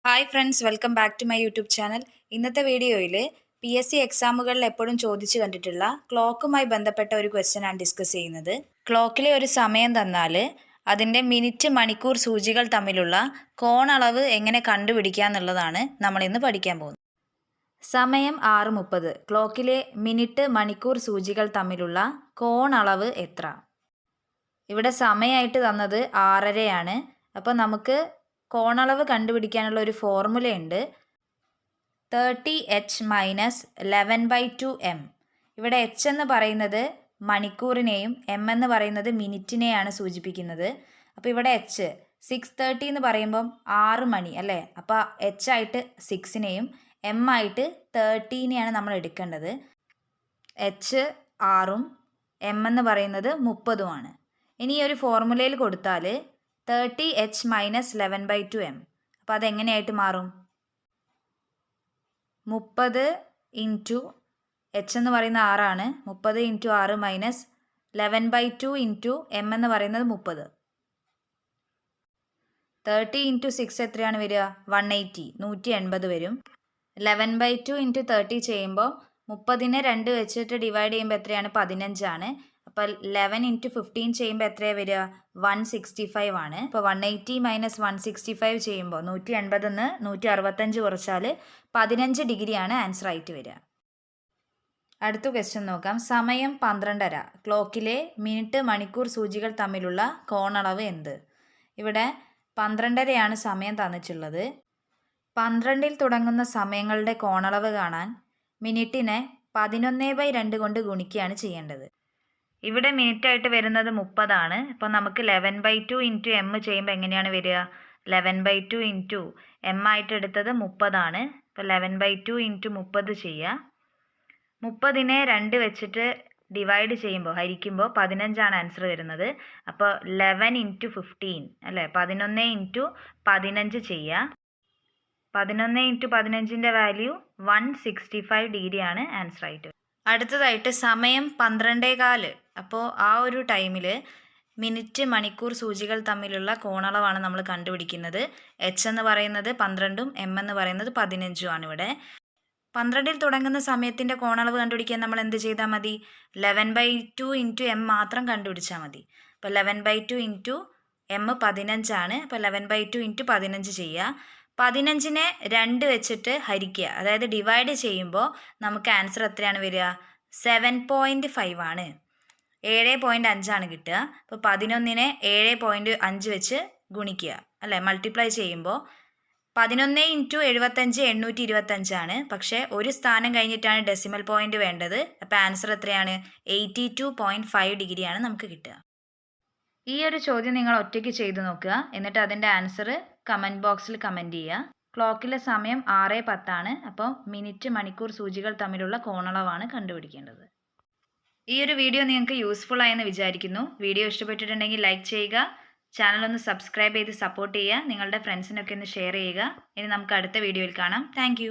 Hi friends, welcome back to my YouTube channel. ഇന്നത്തെ വീഡിയോയിൽ PSC എക്സാമുകളിൽ എപ്പോഴും ചോദിച്ചു കണ്ടിട്ടുള്ള ക്ലോക്കുമായി ബന്ധപ്പെട്ട ഒരു ക്വസ്റ്റ്യൻ ആണ് ഡിസ്കസ് ചെയ്യുന്നത്. ക്ലോക്കിലെ ഒരു സമയം തന്നാൽ അതിൻ്റെ മിനിറ്റ്, മണിക്കൂർ സൂചികൾ തമ്മിലുള്ള കോണളവ് എങ്ങനെ കണ്ടുപിടിക്കുക എന്നുള്ളതാണ് നമ്മളിന്ന് പഠിക്കാൻ പോകുന്നത്. സമയം 6:30. ക്ലോക്കിലെ മിനിറ്റ്, മണിക്കൂർ സൂചികൾ തമ്മിലുള്ള കോണളവ് എത്ര? ഇവിടെ സമയമായിട്ട് തന്നത് 6:30 അപ്പോൾ നമുക്ക് കോണളവ് കണ്ടുപിടിക്കാനുള്ള ഒരു ഫോർമുലയുണ്ട്. 30h - 11/2 m. ഇവിടെ h എന്ന് പറയുന്നത് മണിക്കൂറിനെയും m എന്ന് പറയുന്നത് മിനിറ്റിനെയാണ് സൂചിപ്പിക്കുന്നത്. അപ്പോൾ ഇവിടെ h 6:30 എന്ന് പറയുമ്പം 6 മണി അല്ലേ? അപ്പോൾ h ആയിട്ട് 6നെയും m ആയിട്ട് 30നെയാണ് നമ്മൾ എടുക്കേണ്ടത്. h 6ഉം m എന്ന് പറയുന്നത് 30ഉമാണ്. ഇനി ഈ ഒരു ഫോർമുലയിൽ കൊടുത്താൽ 30h - 11/2 m. അപ്പോൾ അതെങ്ങനെയായിട്ട് മാറും? 30 ഇൻറ്റു h എന്ന് പറയുന്ന 6ആണ്. 30 ഇൻറ്റു 6 മൈനസ് 11/2 ഇൻറ്റു m എന്ന് പറയുന്നത് 30. 30 ഇൻറ്റു 6 എത്രയാണ് വരിക? 180, 180 വരും. 11/2 ഇൻറ്റു 30 ചെയ്യുമ്പോൾ 30നെ 2 വെച്ചിട്ട് ഡിവൈഡ് ചെയ്യുമ്പോൾ എത്രയാണ്? 15 ആണ്. അപ്പോൾ 11 ഇൻറ്റു 15 ചെയ്യുമ്പോൾ എത്രയാണ് വരിക? 165 ആണ്. അപ്പോൾ 180 മൈനസ് 165 ചെയ്യുമ്പോൾ 180 നിന്ന് 165 കുറച്ചാൽ 15 ഡിഗ്രിയാണ് ആൻസർ ആയിട്ട് വരിക. അടുത്ത ക്വസ്റ്റ്യൻ നോക്കാം. സമയം 12:30. ക്ലോക്കിലെ മിനിറ്റ്, മണിക്കൂർ സൂചികൾ തമ്മിലുള്ള കോണളവ് എന്ത്? ഇവിടെ 12:30 സമയം തന്നിട്ടുള്ളത്. 12ൽ തുടങ്ങുന്ന സമയങ്ങളുടെ കോണളവ് കാണാൻ മിനിറ്റിനെ 11/2 കൊണ്ട് ഗുണിക്കുകയാണ് ചെയ്യേണ്ടത്. ഇവിടെ മിനിറ്റ് ആയിട്ട് വരുന്നത് 30 ആണ്. അപ്പോൾ നമുക്ക് 11/2 ഇൻറ്റു m ചെയ്യുമ്പോൾ എങ്ങനെയാണ് വരിക? 11/2 ഇൻറ്റു m ആയിട്ട് എടുത്തത് 30 ആണ്. അപ്പോൾ 11/2 ഇൻറ്റു 30 ചെയ്യുക. 30നെ 2 വെച്ചിട്ട് ഡിവൈഡ് ചെയ്യുമ്പോൾ, ഹരിക്കുമ്പോൾ 15 ആണ് ആൻസർ വരുന്നത്. അപ്പോൾ 11 ഇൻറ്റു 15 അല്ലേ? 11 ഇൻറ്റു 15 ചെയ്യുക. 11 ഇൻറ്റു 15ൻ്റെ വാല്യൂ 165 ഡിഗ്രിയാണ് ആൻസർ ആയിട്ട്. അടുത്തതായിട്ട് സമയം 12:15. അപ്പോൾ ആ ഒരു ടൈമിൽ മിനിറ്റ്, മണിക്കൂർ സൂചികൾ തമ്മിലുള്ള കോണളവാണ് നമ്മൾ കണ്ടുപിടിക്കുന്നത്. h എന്ന് പറയുന്നത് 12ഉം m എന്ന് പറയുന്നത് 15ഉം ആണ്. ഇവിടെ 12ൽ തുടങ്ങുന്ന സമയത്തിൻ്റെ കോണളവ് കണ്ടുപിടിക്കാൻ നമ്മൾ എന്ത് ചെയ്താൽ മതി? 11/2 ഇൻറ്റു m മാത്രം കണ്ടുപിടിച്ചാൽ മതി. അപ്പോൾ 11/2 ഇൻറ്റു m 15 ആണ്. അപ്പോൾ 11/2 ഇൻറ്റു 15 ചെയ്യുക. 15നെ 2 വെച്ചിട്ട് ഹരിക്കുക, അതായത് ഡിവൈഡ് ചെയ്യുമ്പോൾ നമുക്ക് ആൻസർ എത്രയാണ് വരിക? 7.5 ആണ്. 7.5 ആണ് കിട്ടുക. അപ്പോൾ 11നെ 7.5 വെച്ച് ഗുണിക്കുക അല്ലേ? മൾട്ടിപ്ലൈ ചെയ്യുമ്പോൾ 11 ഇൻറ്റു 75 825 ആണ്. പക്ഷേ ഒരു സ്ഥാനം കഴിഞ്ഞിട്ടാണ് ഡെസിമൽ പോയിന്റ് വേണ്ടത്. അപ്പോൾ ആൻസർ എത്രയാണ്? 82.5 ഡിഗ്രിയാണ് നമുക്ക് കിട്ടുക. ഈ ഒരു ചോദ്യം നിങ്ങൾ ഒറ്റയ്ക്ക് ചെയ്തു നോക്കുക. എന്നിട്ട് അതിൻ്റെ ആൻസർ കമൻറ്റ് ബോക്സിൽ കമൻറ്റ് ചെയ്യുക. ക്ലോക്കിലെ സമയം 6:10 ആണ്. അപ്പോൾ മിനിറ്റ്, മണിക്കൂർ സൂചികൾ തമ്മിലുള്ള കോണളവാണ് കണ്ടുപിടിക്കേണ്ടത്. ഈ ഒരു വീഡിയോ നിങ്ങൾക്ക് യൂസ്ഫുൾ ആയെന്ന് വിചാരിക്കുന്നു. വീഡിയോ ഇഷ്ടപ്പെട്ടിട്ടുണ്ടെങ്കിൽ ലൈക്ക് ചെയ്യുക. ചാനൽ ഒന്ന് സബ്സ്ക്രൈബ് ചെയ്ത് സപ്പോർട്ട് ചെയ്യുക. നിങ്ങളുടെ ഫ്രണ്ട്സിനൊക്കെ ഒന്ന് ഷെയർ ചെയ്യുക. ഇനി നമുക്ക് അടുത്ത വീഡിയോയിൽ കാണാം. താങ്ക്